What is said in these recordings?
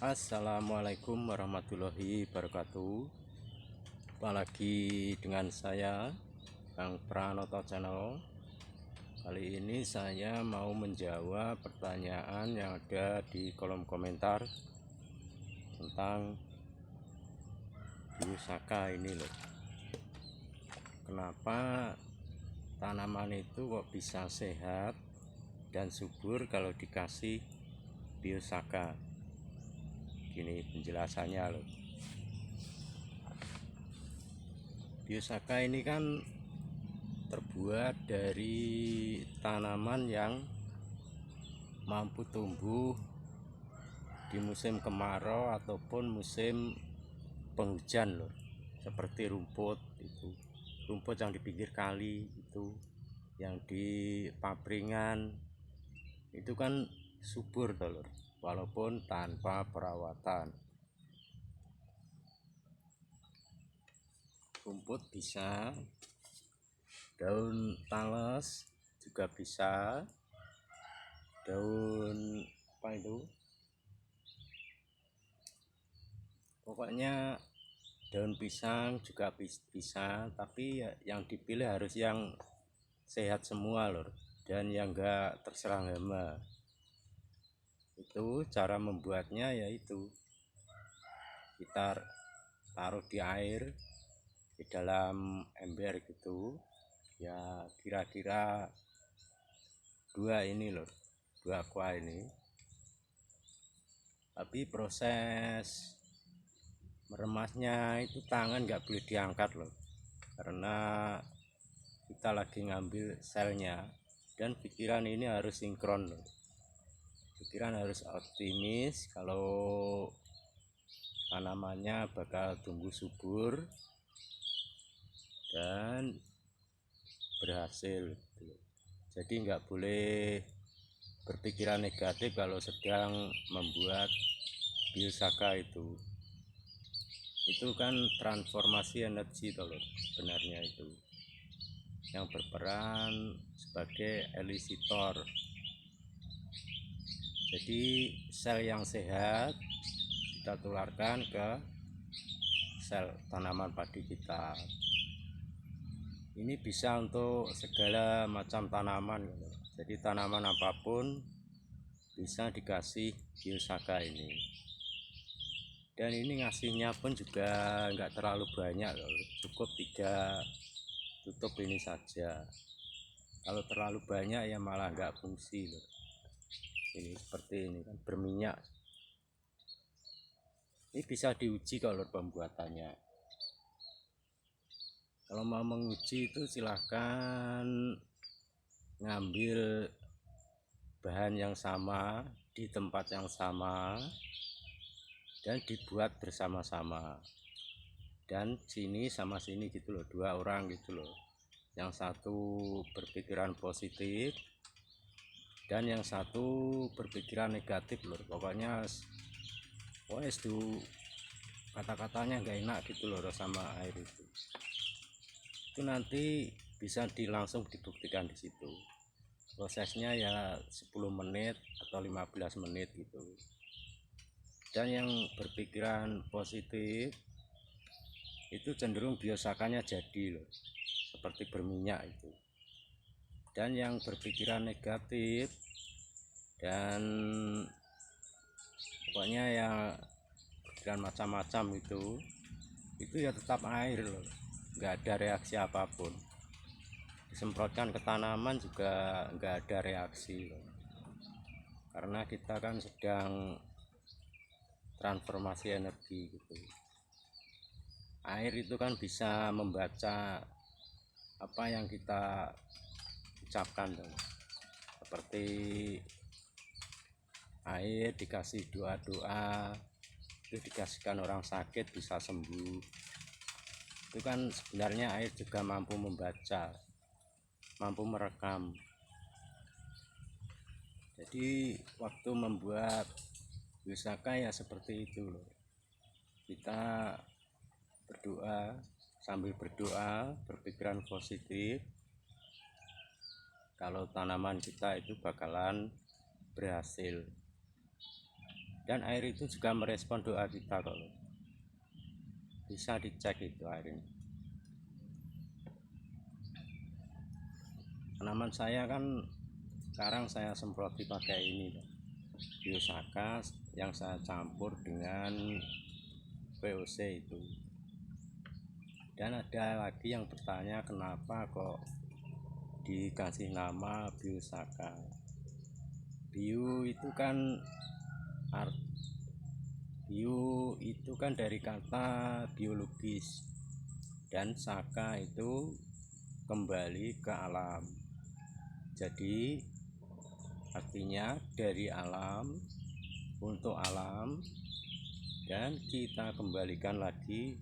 Assalamualaikum warahmatullahi wabarakatuh. Jumpa lagi dengan saya Kang Pranoto Channel. Kali ini saya mau menjawab pertanyaan yang ada di kolom komentar tentang biosaka ini loh. Kenapa tanaman itu kok bisa sehat dan subur kalau dikasih biosaka? Gini penjelasannya loh. Biosaka ini kan terbuat dari tanaman yang mampu tumbuh di musim kemarau ataupun musim penghujan loh. Seperti rumput itu, rumput yang di pinggir kali itu, yang di papringan itu kan subur loh, walaupun tanpa perawatan. Rumput bisa, daun tales juga bisa, daun apa itu, pokoknya daun pisang juga bisa, tapi yang dipilih harus yang sehat semua lor, dan yang enggak terserang hama. Itu cara membuatnya, yaitu kita taruh di air di dalam ember gitu ya, kira-kira dua aqua ini. Tapi proses meremasnya itu tangan nggak boleh diangkat loh, karena kita lagi ngambil selnya, dan pikiran ini harus sinkron loh. Pikiran harus optimis kalau tanamannya bakal tumbuh subur dan berhasil gitu. Jadi nggak boleh berpikiran negatif kalau sedang membuat biosaka. Itu kan transformasi energi tolong sebenarnya, itu yang berperan sebagai elisitor. Jadi sel yang sehat kita tularkan ke sel tanaman padi kita. Ini bisa untuk segala macam tanaman, jadi tanaman apapun bisa dikasih biosaka ini. Dan ini ngasihnya pun juga enggak terlalu banyak loh, cukup 3 tutup ini saja. Kalau terlalu banyak ya malah enggak fungsi loh. Ini seperti ini kan berminyak. Ini bisa diuji kalau pembuatannya. Kalau mau menguji itu silahkan ngambil bahan yang sama di tempat yang sama dan dibuat bersama-sama, dan sini sama sini gitu loh, 2 orang gitu loh. Yang satu berpikiran positif dan yang satu berpikiran negatif loh. Pokoknya wes tuh kata-katanya nggak enak gitu loh sama air itu nanti bisa langsung dibuktikan di situ. Prosesnya ya 10 menit atau 15 menit gitu. Dan yang berpikiran positif itu cenderung biosakanya jadi loh, seperti berminyak itu. Dan yang berpikiran negatif dan pokoknya yang berpikiran macam-macam itu ya tetap air loh, nggak ada reaksi apapun. Disemprotkan ke tanaman juga nggak ada reaksi loh. Karena kita kan sedang transformasi energi gitu. Air itu kan bisa membaca apa yang kita ucapkan loh. Seperti air dikasih doa-doa, itu dikasihkan orang sakit bisa sembuh. Itu kan sebenarnya air juga mampu membaca, mampu merekam. Jadi waktu membuat biosaka ya seperti itu loh. Kita berdoa, sambil berdoa berpikiran positif kalau tanaman kita itu bakalan berhasil. dan air itu juga merespon doa kita kok. Bisa dicek itu air ini. Tanaman saya kan sekarang saya semproti pakai ini Biosaka yang saya campur dengan VOC itu. Dan ada lagi yang bertanya kenapa kok dikasih nama Biosaka. Bio itu kan bio itu kan dari kata biologis, dan saka itu kembali ke alam. Jadi artinya dari alam untuk alam, dan kita kembalikan lagi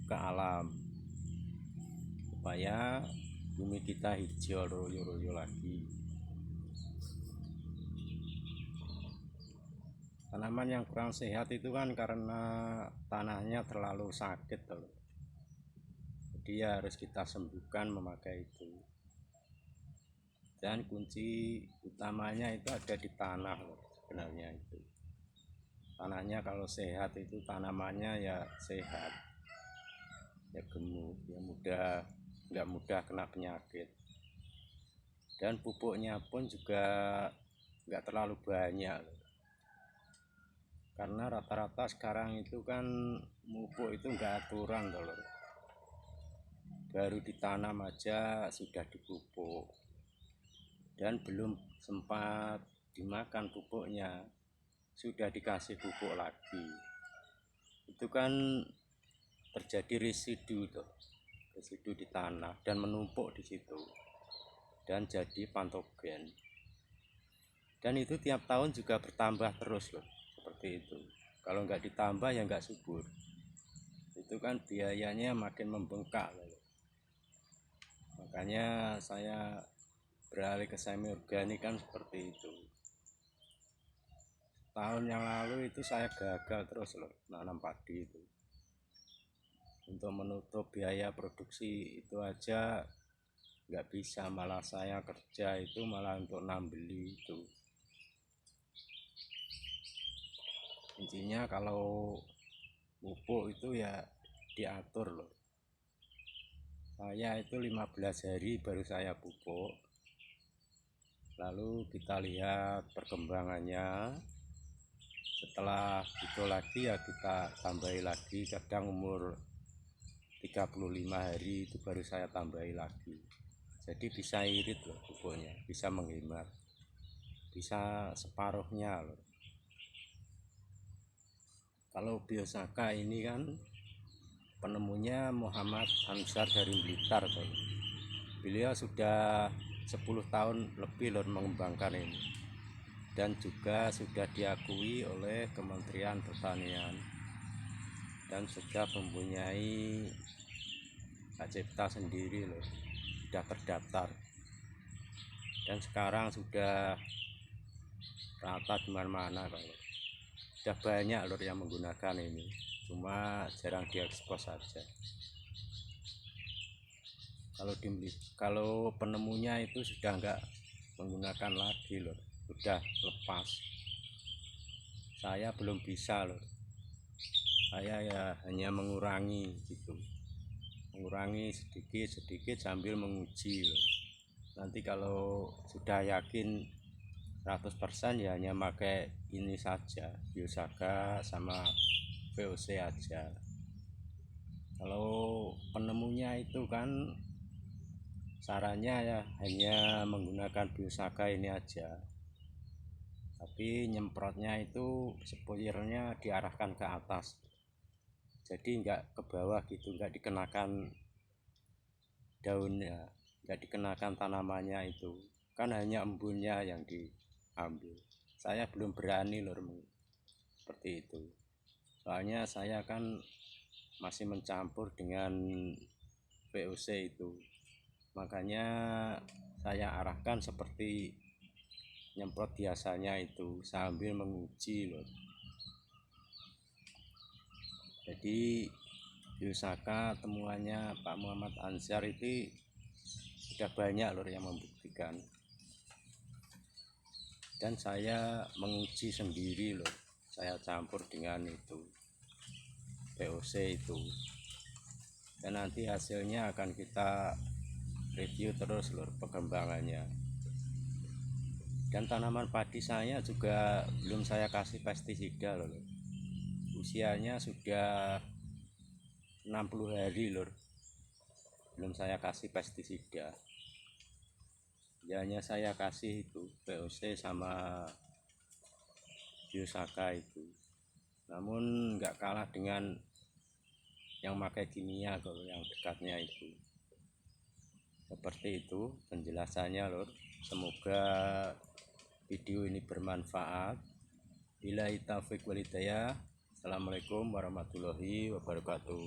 ke alam supaya bumi kita hijau royo-royo lagi. Tanaman yang kurang sehat itu kan karena tanahnya terlalu sakit loh. Jadi harus kita sembuhkan memakai itu. Dan kunci utamanya itu ada di tanah loh, sebenarnya itu. Tanahnya kalau sehat itu tanamannya ya sehat, ya gemuk, ya nggak mudah kena penyakit. Dan pupuknya pun juga nggak terlalu banyak loh. Karena rata-rata sekarang itu kan pupuk itu enggak aturan loh. Baru ditanam aja sudah dipupuk, dan belum sempat dimakan pupuknya sudah dikasih pupuk lagi. Itu kan terjadi residu di tanah dan menumpuk di situ dan jadi patogen. Dan itu tiap tahun juga bertambah terus loh. Seperti itu. Kalau nggak ditambah ya nggak subur. Itu kan biayanya makin membengkak loh. Makanya saya beralih ke semi organik kan seperti itu. Tahun yang lalu itu saya gagal terus loh nanam padi itu. Untuk menutup biaya produksi itu aja nggak bisa, malah saya kerja itu malah untuk beli itu. Intinya kalau pupuk itu ya diatur loh. Saya itu 15 hari baru saya pupuk, lalu kita lihat perkembangannya. Setelah itu lagi ya kita tambahi lagi, kadang umur 35 hari itu baru saya tambahi lagi. Jadi bisa irit loh pupuknya, bisa menghemat, bisa separuhnya loh. Kalau Biosaka ini kan penemunya Muhammad Ansar dari Blitar tuh. Beliau sudah 10 tahun lebih loh mengembangkan ini, dan juga sudah diakui oleh Kementerian Pertanian dan sudah mempunyai hak cipta sendiri loh, sudah terdaftar, dan sekarang sudah rata di mana-mana. Kalau sudah banyak loh yang menggunakan ini, cuma jarang diekspos saja. Kalau penemunya itu sudah enggak menggunakan lagi loh, sudah lepas. Saya belum bisa loh, saya ya hanya mengurangi gitu, mengurangi sedikit sambil menguji loh. Nanti kalau sudah yakin 100% ya hanya pakai ini saja, Biosaka sama VOC aja. Kalau penemunya itu kan sarannya ya hanya menggunakan Biosaka ini aja, tapi nyemprotnya itu spoilernya diarahkan ke atas, jadi enggak ke bawah gitu, enggak dikenakan daunnya, enggak dikenakan tanamannya, itu kan hanya embunnya yang diambil. Saya belum berani loh seperti itu, soalnya saya kan masih mencampur dengan VOC itu. Makanya saya arahkan seperti nyemprot biasanya itu sambil menguji loh. Jadi Biosaka temuannya Pak Muhammad Ansar itu sudah banyak loh yang membuktikan, dan saya menguji sendiri loh, saya campur dengan itu POC itu, dan nanti hasilnya akan kita review terus lur perkembangannya. Dan tanaman padi saya juga belum saya kasih pestisida lur, usianya sudah 60 hari lur, belum saya kasih pestisida. Ya, hanya saya kasih itu POC sama Biosaka itu, namun nggak kalah dengan yang pakai kimia kalau yang dekatnya itu. Seperti itu penjelasannya lur, semoga video ini bermanfaat. Billahi taufiq wal hidayah. Assalamualaikum warahmatullahi wabarakatuh.